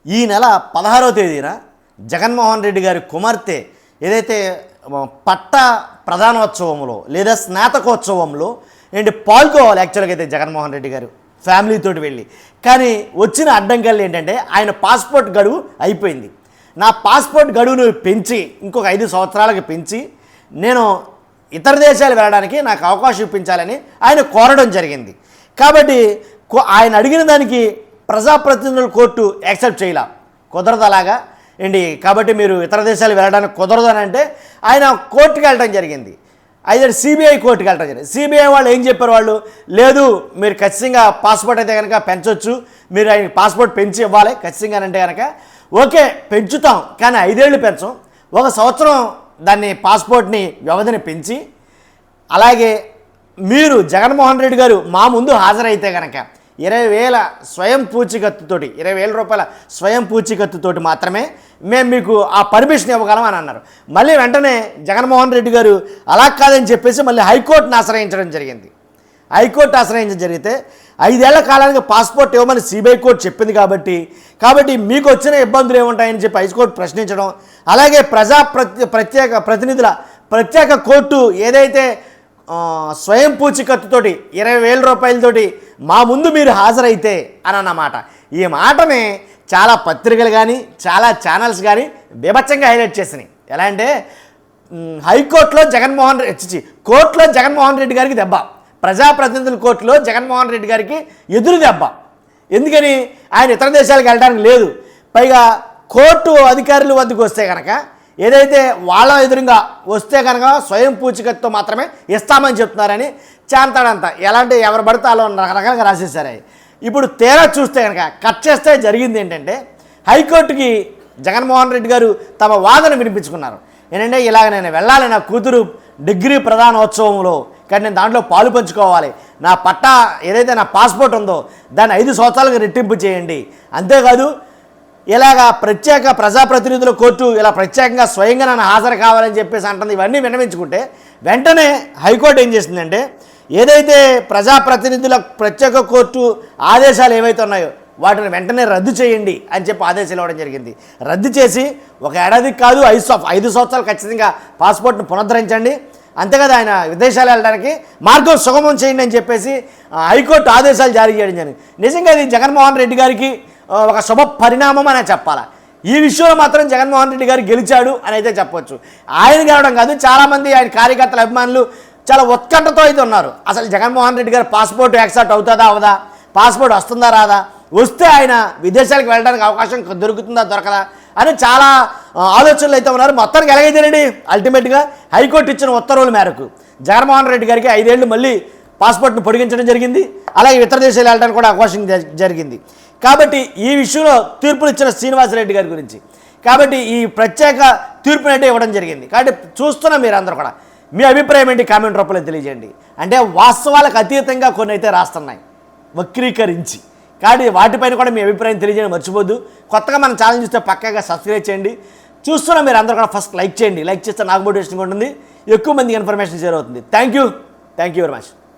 ఈ నెల 16వ తేదీన జగన్మోహన్ రెడ్డి గారి కుమార్తె ఏదైతే పట్ట ప్రధానోత్సవంలో లేదా స్నాతకోత్సవంలో ఏంటి పాల్గొవాలి యాక్చువల్గా అయితే జగన్మోహన్ రెడ్డి గారు ఫ్యామిలీతో వెళ్ళి, కానీ వచ్చిన అడ్డంకాలు ఏంటంటే ఆయన పాస్పోర్ట్ గడువు అయిపోయింది. నా పాస్పోర్ట్ గడువును పెంచి ఇంకొక 5 సంవత్సరాలకు పెంచి నేను ఇతర దేశాలు వెళ్ళడానికి నాకు అవకాశం ఇప్పించాలని ఆయన కోరడం జరిగింది. కాబట్టి ఆయన అడిగిన దానికి ప్రజాప్రతినిధుల కోర్టు యాక్సెప్ట్ చేయలే, కుదరదు అలాగా ఏంటి, కాబట్టి మీరు ఇతర దేశాలు వెళ్ళడానికి కుదరదు అని అంటే ఆయన కోర్టుకు వెళ్ళడం జరిగింది. అయితే సిబిఐ కోర్టుకు వెళ్ళడం జరిగింది. సిబిఐ వాళ్ళు ఏం చెప్పారు, వాళ్ళు లేదు మీరు ఖచ్చితంగా పాస్పోర్ట్ అయితే కనుక పెంచవచ్చు, మీరు ఆయన పాస్పోర్ట్ పెంచి ఇవ్వాలి ఖచ్చితంగా అంటే కనుక ఓకే పెంచుతాం, కానీ 5 ఏళ్ళు పెంచం, 1 సంవత్సరం దాన్ని పాస్పోర్ట్ని వ్యవధిని పెంచి, అలాగే మీరు జగన్మోహన్ రెడ్డి గారు మా ముందు హాజరైతే కనుక 20,000 స్వయం పూచీకత్తుతోటి 20,000 రూపాయల స్వయం పూచీకత్తుతోటి మాత్రమే మేము మీకు ఆ పర్మిషన్ ఇవ్వగలం అని అన్నారు. మళ్ళీ వెంటనే జగన్మోహన్ రెడ్డి గారు అలా కాదని చెప్పేసి మళ్ళీ హైకోర్టును ఆశ్రయించడం జరిగింది. హైకోర్టు ఆశ్రయించడం జరిగితే 5 ఏళ్ల కాలానికి పాస్పోర్ట్ ఇవ్వమని సిబిఐ కోర్టు చెప్పింది కాబట్టి మీకు వచ్చిన ఇబ్బందులు ఏముంటాయని చెప్పి హైకోర్టు ప్రశ్నించడం, అలాగే ప్రత్యేక కోర్టు ఏదైతే స్వయం పూచీకత్తుతోటి 20,000 రూపాయలతోటి మా ముందు మీరు హాజరైతే అని అన్నమాట. ఈ మాటని చాలా పత్రికలు కానీ చాలా ఛానల్స్ కానీ బీభత్సంగా హైలైట్ చేసినాయి. ఎలా అంటే కోర్టులో జగన్మోహన్ రెడ్డి గారికి దెబ్బ, ప్రజాప్రతినిధుల కోర్టులో జగన్మోహన్ రెడ్డి గారికి ఎదురు దెబ్బ. ఎందుకని ఆయన ఇతర దేశాలకు వెళ్ళడానికి లేదు, పైగా కోర్టు అధికారుల వద్దకు వస్తే కనుక ఏదైతే వాళ్ళ ఎదురుగా వస్తే కనుక స్వయం పూచీకత్తుతో మాత్రమే ఇస్తామని చెప్తున్నారని చాంతాడంతా ఎలాంటి ఎవరు పడితే వాళ్ళు రకరకాలుగా రాసేసారు. ఇప్పుడు తేడా చూస్తే కనుక కట్ చేస్తే జరిగింది ఏంటంటే హైకోర్టుకి జగన్మోహన్ రెడ్డి గారు తమ వాదన వినిపించుకున్నారు. ఏంటంటే ఇలాగ నేను వెళ్ళాలి, నా కూతురు డిగ్రీ ప్రధానోత్సవంలో, కానీ నేను దాంట్లో పాలు పంచుకోవాలి, నా పట్టా ఏదైతే నా పాస్పోర్ట్ ఉందో దాన్ని 5 సంవత్సరాలకు రెట్టింపు చేయండి, అంతేకాదు ఇలాగా ప్రజాప్రతినిధుల కోర్టు ఇలా ప్రత్యేకంగా స్వయంగా నన్ను హాజరు కావాలని చెప్పేసి అంటుంది. ఇవన్నీ విన్నవించుకుంటే వెంటనే హైకోర్టు ఏం చేసిందంటే ఏదైతే ప్రజాప్రతినిధుల ప్రత్యేక కోర్టు ఆదేశాలు ఏవైతే ఉన్నాయో వాటిని వెంటనే రద్దు చేయండి అని చెప్పి ఆదేశాలు ఇవ్వడం జరిగింది. రద్దు చేసి 1 ఏడాదికి కాదు 5 సంవత్సరాలు ఖచ్చితంగా పాస్పోర్ట్ను పునరుద్ధరించండి, అంతేకాదు ఆయన విదేశాలు వెళ్ళడానికి మార్గం సుగమం చేయండి అని చెప్పేసి హైకోర్టు ఆదేశాలు జారీ చేయడం జరిగింది. నిజంగా ఇది జగన్మోహన్ రెడ్డి గారికి ఒక శుభ పరిణామం అనే చెప్పాలి. ఈ విషయంలో మాత్రం జగన్మోహన్ రెడ్డి గారు గెలిచాడు అని అయితే చెప్పొచ్చు. ఆయన గెలవడం కాదు, చాలామంది ఆయన కార్యకర్తల అభిమానులు చాలా ఉత్కంఠతో అయితే ఉన్నారు. అసలు జగన్మోహన్ రెడ్డి గారు పాస్పోర్ట్ యాక్సెప్ట్ అవుతుందా అవదా, పాస్పోర్ట్ వస్తుందా రాదా, వస్తే ఆయన విదేశాలకు వెళ్ళడానికి అవకాశం దొరుకుతుందా దొరకదా అని చాలా ఆలోచనలు అయితే ఉన్నారు. మొత్తానికి ఎలాగైతేనండి అల్టిమేట్గా హైకోర్టు ఇచ్చిన ఉత్తర్వుల మేరకు జగన్మోహన్ రెడ్డి గారికి 5 ఏళ్ళు మళ్ళీ పాస్పోర్ట్ను పొడిగించడం జరిగింది, అలాగే ఇతర దేశాలు వెళ్ళడానికి కూడా అవకాశం జరిగింది. కాబట్టి ఈ విషయంలో తీర్పులు ఇచ్చిన శ్రీనివాసరెడ్డి గారి గురించి కాబట్టి ఈ ప్రత్యేక తీర్పునైతే ఇవ్వడం జరిగింది. కాబట్టి చూస్తున్న మీరందరూ కూడా మీ అభిప్రాయం ఏంటి కామెంట్ రూపంలో తెలియజేయండి. అంటే వాస్తవాలకు అతీతంగా కొన్ని అయితే రాస్తున్నాయి వక్రీకరించి, కాబట్టి వాటిపైన కూడా మీ అభిప్రాయం తెలియజేయడం మర్చిపోద్దు. కొత్తగా మన ఛానల్ చూస్తే పక్కాగా సబ్స్క్రైబ్ చేయండి. చూస్తున్న మీరు అందరూ కూడా ఫస్ట్ లైక్ చేయండి, లైక్ చేస్తే నాకు మోటివేషన్గా ఉంటుంది, ఎక్కువ మందికి ఇన్ఫర్మేషన్ షేర్ అవుతుంది. Thank you very much.